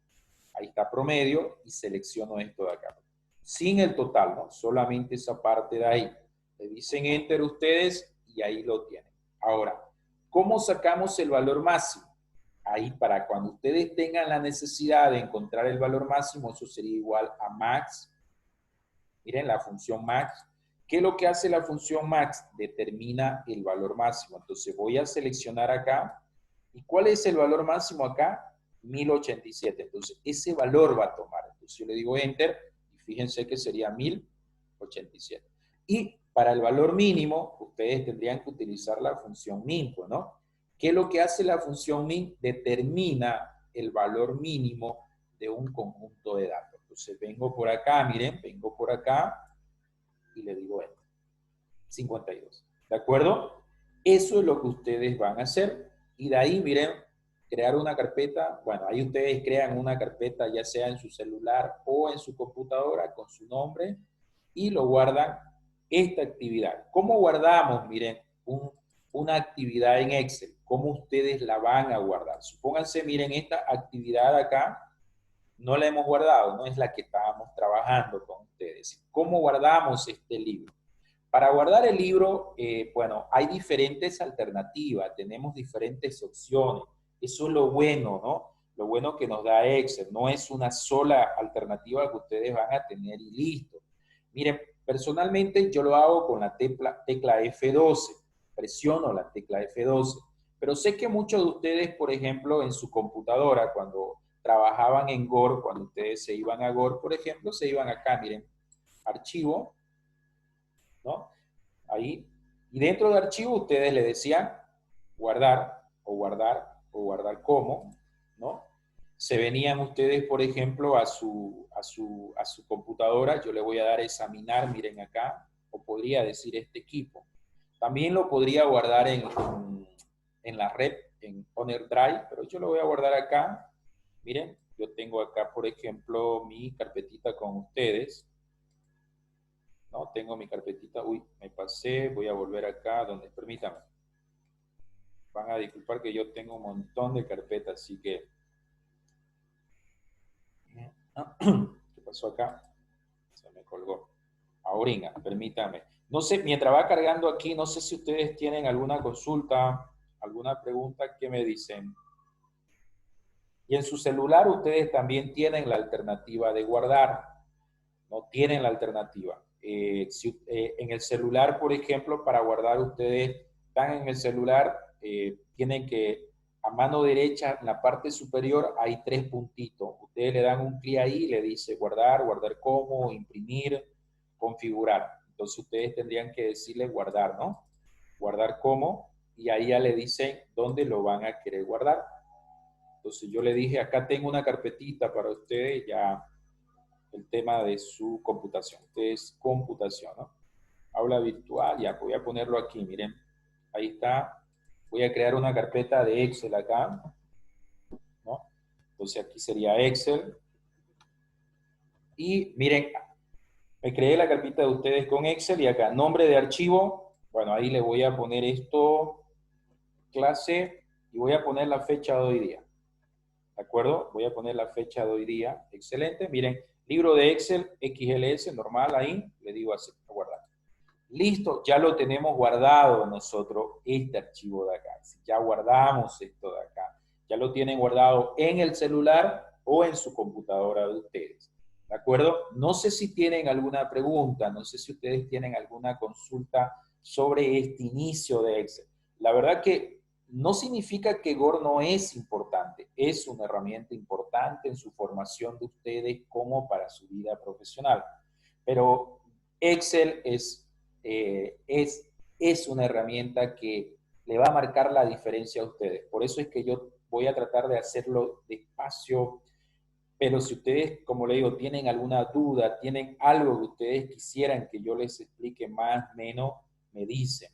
Ahí está promedio y selecciono esto de acá. Sin el total, ¿no? Solamente esa parte de ahí. Le dicen Enter ustedes y ahí lo tienen. Ahora, ¿cómo sacamos el valor máximo? Ahí para cuando ustedes tengan la necesidad de encontrar el valor máximo, eso sería igual a max. Miren, la función max. ¿Qué es lo que hace la función max? Determina el valor máximo. Entonces voy a seleccionar acá. ¿Y cuál es el valor máximo acá? 1087. Entonces ese valor va a tomar. Entonces yo le digo Enter y fíjense que sería 1087. Y para el valor mínimo, ustedes tendrían que utilizar la función min, ¿no? ¿Qué es lo que hace la función min? Determina el valor mínimo de un conjunto de datos. Entonces vengo por acá, miren, vengo por acá y le digo Enter. 52. ¿De acuerdo? Eso es lo que ustedes van a hacer. Y de ahí, miren, crear una carpeta. Bueno, ahí ustedes crean una carpeta ya sea en su celular o en su computadora con su nombre y lo guardan esta actividad. ¿Cómo guardamos? Miren, una actividad en Excel. ¿Cómo ustedes la van a guardar? Supónganse, miren, esta actividad acá no la hemos guardado, no es la que estábamos trabajando con ustedes. ¿Cómo guardamos este libro? Para guardar el libro, bueno, hay diferentes alternativas, tenemos diferentes opciones. Eso es lo bueno, ¿no? Lo bueno que nos da Excel. No es una sola alternativa que ustedes van a tener y listo. Miren, Personalmente yo lo hago con la tecla F12, presiono la tecla F12, pero sé que muchos de ustedes, por ejemplo, en su computadora, cuando trabajaban en Word, cuando ustedes se iban a Word, por ejemplo, se iban acá, miren, archivo, ¿no? Ahí, y dentro de archivo ustedes le decían guardar, o guardar, o guardar como, ¿no? Se venían ustedes, por ejemplo, a su computadora, yo le voy a dar a examinar, miren acá, o podría decir este equipo. También lo podría guardar en la red, en OneDrive, pero yo lo voy a guardar acá. Miren, yo tengo acá, por ejemplo, mi carpetita con ustedes. ¿No? Tengo mi carpetita, uy, me pasé, voy a volver acá, donde, permítame. Van a disculpar que yo tengo un montón de carpetas, así que... ¿Qué pasó acá? Se me colgó. Ahorita, permítame. No sé, mientras va cargando aquí, no sé si ustedes tienen alguna consulta, alguna pregunta, ¿qué me dicen? Y en su celular ustedes también tienen la alternativa de guardar, no tienen la alternativa. En el celular, por ejemplo, para guardar ustedes están en el celular, tienen que, a mano derecha, en la parte superior, hay 3 puntitos. Ustedes le dan un clic ahí y le dice guardar, guardar como, imprimir, configurar. Entonces ustedes tendrían que decirle guardar, ¿no? Guardar como, y ahí ya le dicen dónde lo van a querer guardar. Entonces yo le dije, acá tengo una carpetita para ustedes, ya el tema de su computación. Ustedes computación, ¿no? Aula virtual, ya voy a ponerlo aquí, miren. Ahí está. Voy a crear una carpeta de Excel acá, ¿no? Entonces aquí sería Excel. Y miren, me creé la carpeta de ustedes con Excel y acá, nombre de archivo. Bueno, ahí le voy a poner esto, clase, y voy a poner la fecha de hoy día. ¿De acuerdo? Voy a poner la fecha de hoy día. Excelente. Miren, libro de Excel, XLS, normal ahí. Le digo así, guardar. Listo, ya lo tenemos guardado nosotros, este archivo de acá. Ya guardamos esto de acá. Ya lo tienen guardado en el celular o en su computadora de ustedes. ¿De acuerdo? No sé si tienen alguna pregunta, no sé si ustedes tienen alguna consulta sobre este inicio de Excel. La verdad que no significa que Word no es importante, es una herramienta importante en su formación de ustedes como para su vida profesional. Pero Excel es una herramienta que le va a marcar la diferencia a ustedes. Por eso es que yo voy a tratar de hacerlo despacio, pero si ustedes, como le digo, tienen alguna duda, tienen algo que ustedes quisieran que yo les explique más, menos, me dicen.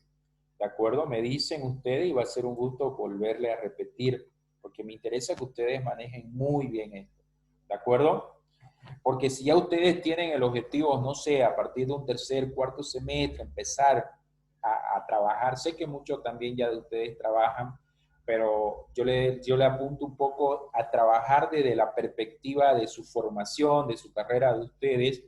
¿De acuerdo? Me dicen ustedes y va a ser un gusto volverle a repetir, porque me interesa que ustedes manejen muy bien esto. ¿De acuerdo? Porque si ya ustedes tienen el objetivo, no sé, a partir de un tercer, cuarto semestre, empezar a trabajar, sé que muchos también ya de ustedes trabajan, pero yo le apunto un poco a trabajar desde la perspectiva de su formación, de su carrera de ustedes.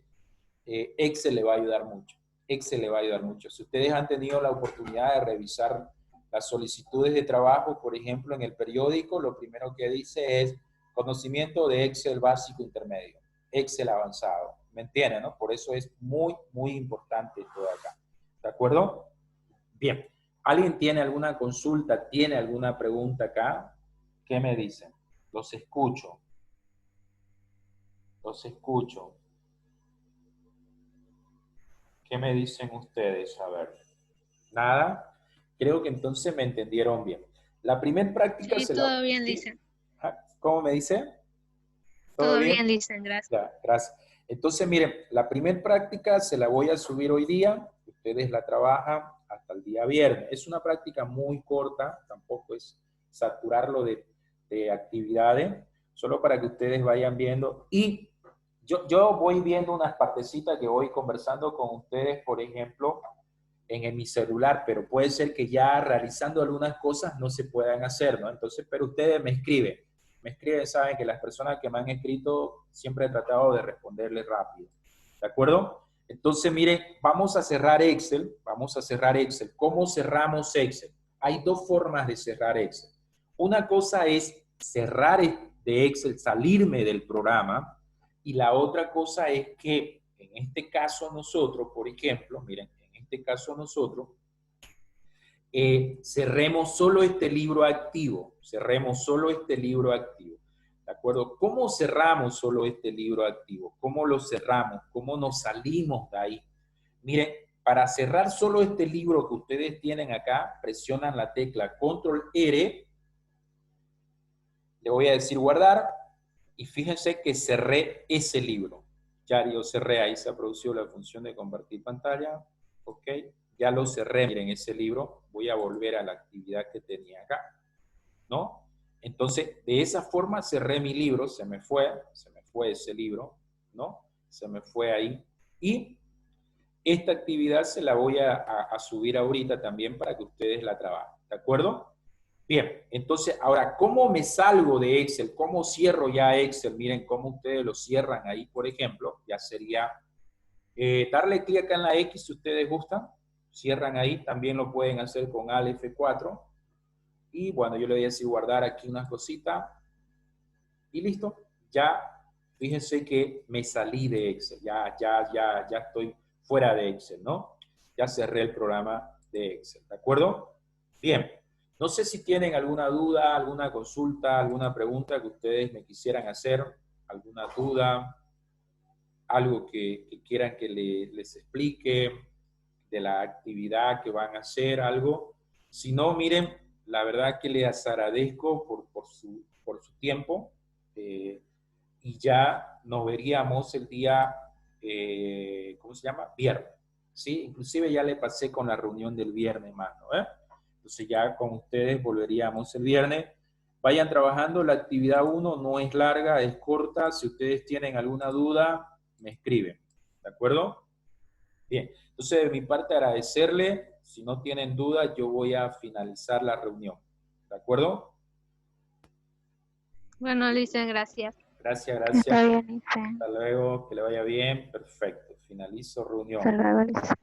Excel le va a ayudar mucho. Excel le va a ayudar mucho. Si ustedes han tenido la oportunidad de revisar las solicitudes de trabajo, por ejemplo, en el periódico, lo primero que dice es conocimiento de Excel básico intermedio, Excel avanzado. ¿Me entienden, no? Por eso es muy, muy importante todo acá. ¿De acuerdo? Bien. ¿Alguien tiene alguna consulta, tiene alguna pregunta acá? ¿Qué me dicen? Los escucho. Los escucho. ¿Qué me dicen ustedes? A ver. Nada. Creo que entonces me entendieron bien. La primera práctica Sí, se la... todo bien, ¿Sí? dicen. ¿Cómo me dice? ¿Todo Todo bien? bien, dicen, gracias. Ya, gracias. Entonces, miren, la primera práctica se la voy a subir hoy día. Ustedes la trabajan hasta el día viernes. Es una práctica muy corta, tampoco es saturarlo de actividades, solo para que ustedes vayan viendo. Y yo voy viendo unas partecitas que voy conversando con ustedes, por ejemplo, en mi celular, pero puede ser que ya realizando algunas cosas no se puedan hacer, ¿no? Entonces, pero ustedes me escriben, saben que las personas que me han escrito siempre he tratado de responderles rápido, ¿de acuerdo? Entonces, miren, vamos a cerrar Excel. ¿Cómo cerramos Excel? Hay dos formas de cerrar Excel. Una cosa es cerrar de Excel, salirme del programa, y la otra cosa es que en este caso nosotros, por ejemplo, miren, en este caso nosotros, cerremos solo este libro activo, cerremos solo este libro activo, ¿de acuerdo? ¿Cómo cerramos solo este libro activo? ¿Cómo lo cerramos? ¿Cómo nos salimos de ahí? Miren, para cerrar solo este libro que ustedes tienen acá, presionan la tecla Control R, le voy a decir guardar, y fíjense que cerré ese libro. Ya yo cerré, ahí se ha producido la función de compartir pantalla, ok. Ya lo cerré, miren, ese libro. Voy a volver a la actividad que tenía acá, ¿no? Entonces, de esa forma cerré mi libro, se me fue ese libro, ¿no? Se me fue ahí. Y esta actividad se la voy a subir ahorita también para que ustedes la trabajen, ¿de acuerdo? Bien, entonces, ahora, ¿cómo me salgo de Excel? ¿Cómo cierro ya Excel? Miren cómo ustedes lo cierran ahí, por ejemplo. Ya sería darle clic acá en la X si ustedes gustan. Cierran ahí, también lo pueden hacer con Alt F4. Y bueno, yo le voy a decir guardar aquí una cosita. Y listo. Ya, fíjense que me salí de Excel. Ya estoy fuera de Excel, ¿no? Ya cerré el programa de Excel, ¿de acuerdo? Bien. No sé si tienen alguna duda, alguna consulta, alguna pregunta que ustedes me quisieran hacer, alguna duda, algo que quieran que les explique de la actividad que van a hacer, algo. Si no, miren, la verdad que les agradezco por su tiempo y ya nos veríamos el día, ¿cómo se llama? Viernes. ¿Sí? Inclusive ya le pasé con la reunión del viernes, mano, ¿eh? Entonces ya con ustedes volveríamos el viernes. Vayan trabajando, la actividad 1 no es larga, es corta. Si ustedes tienen alguna duda, me escriben. ¿De acuerdo? Bien. Entonces, de mi parte, agradecerle. Si no tienen duda, yo voy a finalizar la reunión. ¿De acuerdo? Bueno, Alicia, gracias. Gracias, Está gracias. bien, Isa. Hasta luego, que le vaya bien. Perfecto. Finalizo reunión. Hasta luego, Isa.